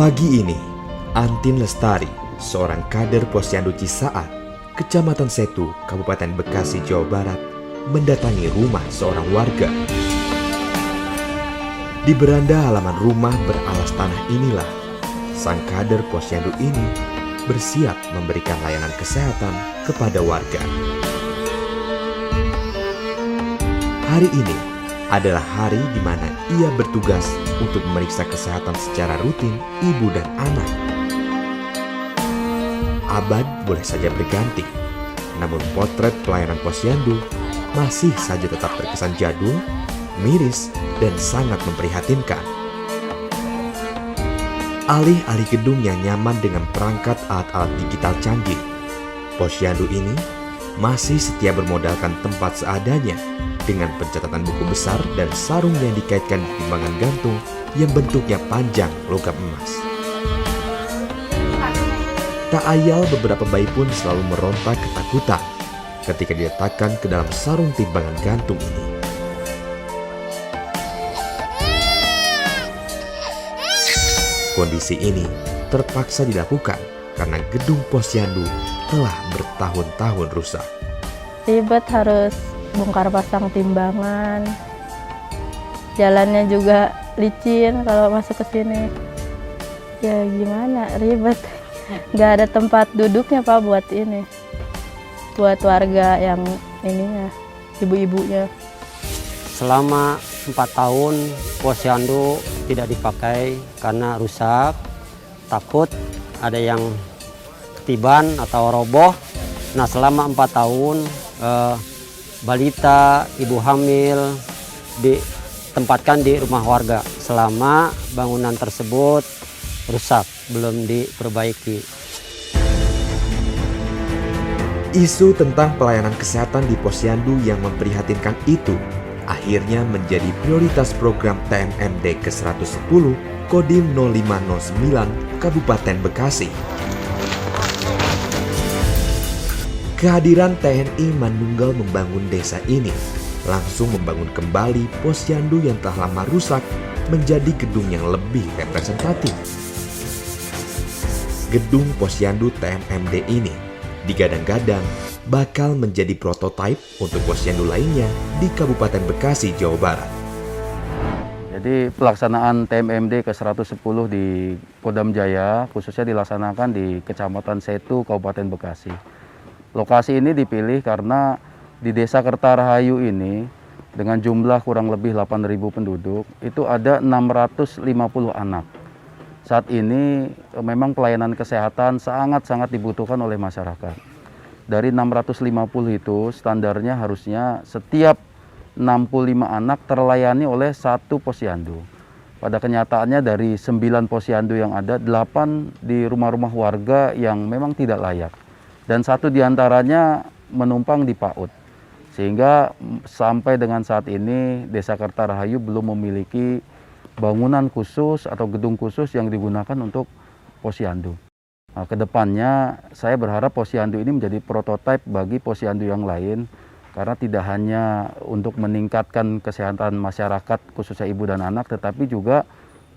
Pagi ini, Antin Lestari, seorang kader Posyandu Cisaat, Kecamatan Setu, Kabupaten Bekasi, Jawa Barat, mendatangi rumah seorang warga. Di beranda halaman rumah beralas tanah inilah, sang kader Posyandu ini bersiap memberikan layanan kesehatan kepada warga. Hari ini adalah hari di mana ia bertugas untuk memeriksa kesehatan secara rutin ibu dan anak. Abad boleh saja berganti, namun potret pelayanan Posyandu masih saja tetap terkesan jadul, miris, dan sangat memprihatinkan. Alih-alih gedung yang nyaman dengan perangkat alat-alat digital canggih, Posyandu ini masih setia bermodalkan tempat seadanya dengan pencatatan buku besar dan sarung yang dikaitkan di timbangan gantung yang bentuknya panjang logam emas. Tak ayal beberapa bayi pun selalu meronta ketakutan ketika diletakkan ke dalam sarung timbangan gantung ini. Kondisi ini terpaksa dilakukan karena gedung Posyandu telah bertahun-tahun rusak. Ribet, harus bongkar pasang timbangan. Jalannya juga licin kalau masuk ke sini. Ya gimana, ribet. Nggak ada tempat duduknya Pak buat ini. Buat warga yang ininya, ibu-ibunya. Selama 4 tahun Posyandu tidak dipakai karena rusak, takut ada yang ketiban atau roboh. Nah, selama 4 tahun balita, ibu hamil ditempatkan di rumah warga selama bangunan tersebut rusak, belum diperbaiki. Isu tentang pelayanan kesehatan di Posyandu yang memprihatinkan itu akhirnya menjadi prioritas program TMMD ke-110 Kodim 0509 Kabupaten Bekasi. Kehadiran TNI Manunggal membangun desa ini langsung membangun kembali Posyandu yang telah lama rusak menjadi gedung yang lebih representatif. Gedung Posyandu TMMD ini digadang-gadang bakal menjadi prototipe untuk Posyandu lainnya di Kabupaten Bekasi, Jawa Barat. Jadi pelaksanaan TMMD ke-110 di Kodam Jaya khususnya dilaksanakan di Kecamatan Setu, Kabupaten Bekasi. Lokasi ini dipilih karena di Desa Kertarahayu ini dengan jumlah kurang lebih 8.000 penduduk, itu ada 650 anak. Saat ini memang pelayanan kesehatan sangat-sangat dibutuhkan oleh masyarakat. Dari 650 itu standarnya harusnya setiap 65 anak terlayani oleh 1 Posyandu. Pada kenyataannya dari 9 Posyandu yang ada, 8 di rumah-rumah warga yang memang tidak layak. Dan 1 diantaranya menumpang di PAUD. Sehingga sampai dengan saat ini Desa Kertarahayu belum memiliki bangunan khusus atau gedung khusus yang digunakan untuk Posyandu. Nah, kedepannya saya berharap Posyandu ini menjadi prototipe bagi Posyandu yang lain karena tidak hanya untuk meningkatkan kesehatan masyarakat khususnya ibu dan anak, tetapi juga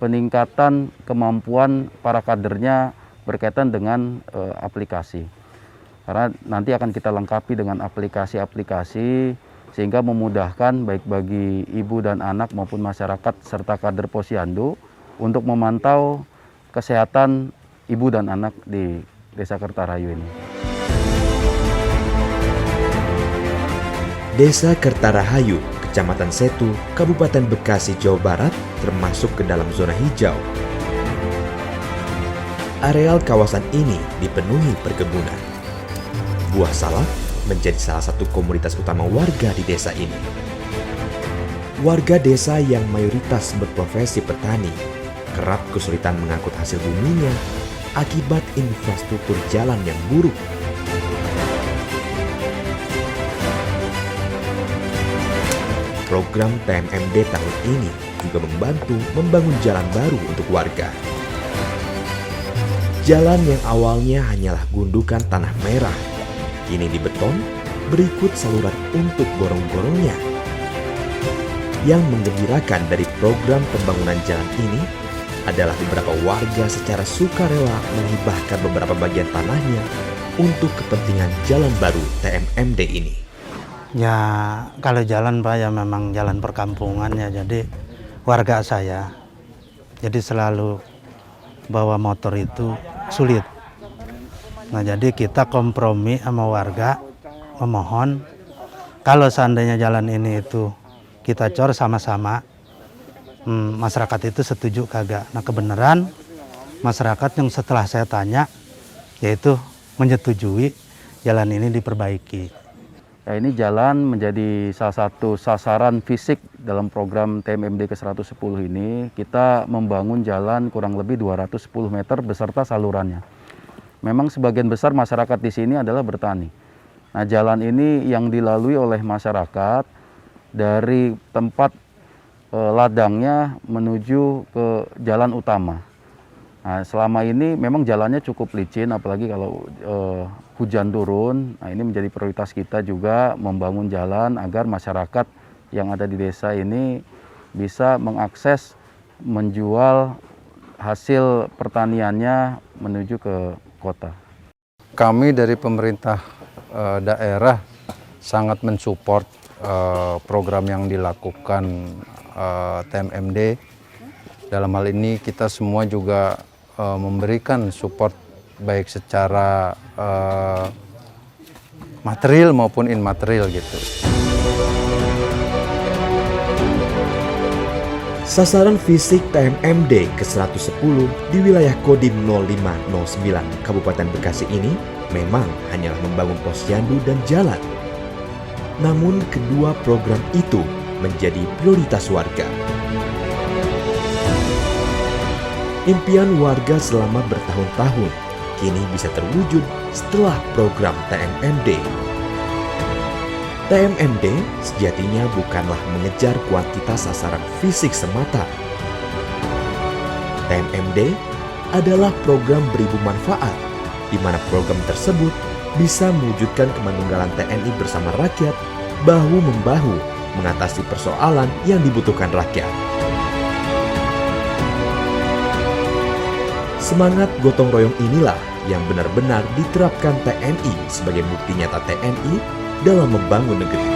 peningkatan kemampuan para kadernya berkaitan dengan aplikasi. Karena nanti akan kita lengkapi dengan aplikasi-aplikasi sehingga memudahkan baik bagi ibu dan anak maupun masyarakat serta kader Posyandu untuk memantau kesehatan ibu dan anak di Desa Kertarahayu ini. Desa Kertarahayu, Kecamatan Setu, Kabupaten Bekasi, Jawa Barat termasuk ke dalam zona hijau. Areal kawasan ini dipenuhi perkebunan. Buah salak menjadi salah satu komoditas utama warga di desa ini. Warga desa yang mayoritas berprofesi petani kerap kesulitan mengangkut hasil buminya akibat infrastruktur jalan yang buruk. Program TMMD tahun ini juga membantu membangun jalan baru untuk warga. Jalan yang awalnya hanyalah gundukan tanah merah, kini dibeton berikut saluran untuk gorong-gorongnya. Yang menggembirakan dari program pembangunan jalan ini adalah beberapa warga secara sukarela menghibahkan beberapa bagian tanahnya untuk kepentingan jalan baru TMMD ini. Ya kalau jalan Pak ya memang jalan perkampungan ya, jadi warga saya jadi selalu bawa motor itu sulit. Nah jadi kita kompromi sama warga memohon kalau seandainya jalan ini itu kita cor sama-sama, masyarakat itu setuju kagak. Nah kebenaran masyarakat yang setelah saya tanya yaitu menyetujui jalan ini diperbaiki. Ya, ini jalan menjadi salah satu sasaran fisik dalam program TMMD ke-110 ini. Kita membangun jalan kurang lebih 210 meter beserta salurannya. Memang sebagian besar masyarakat di sini adalah bertani. Nah, jalan ini yang dilalui oleh masyarakat dari tempat ladangnya menuju ke jalan utama. Nah, selama ini memang jalannya cukup licin, apalagi kalau hujan turun. Nah, ini menjadi prioritas kita juga membangun jalan agar masyarakat yang ada di desa ini bisa mengakses menjual hasil pertaniannya menuju ke kota. Kami dari pemerintah daerah sangat mensupport program yang dilakukan TMMD. Dalam hal ini kita semua juga memberikan support baik secara material maupun immaterial gitu. Sasaran fisik TMMD ke-110 di wilayah Kodim 0509 Kabupaten Bekasi ini memang hanyalah membangun posyandu dan jalan. Namun kedua program itu menjadi prioritas warga. Impian warga selama bertahun-tahun kini bisa terwujud setelah program TMMD. TMMD sejatinya bukanlah mengejar kuantitas sasaran fisik semata. TMMD adalah program beribu manfaat, di mana program tersebut bisa mewujudkan kemanunggalan TNI bersama rakyat, bahu-membahu mengatasi persoalan yang dibutuhkan rakyat. Semangat gotong royong inilah yang benar-benar diterapkan TNI sebagai bukti nyata TNI dalam membangun negeri.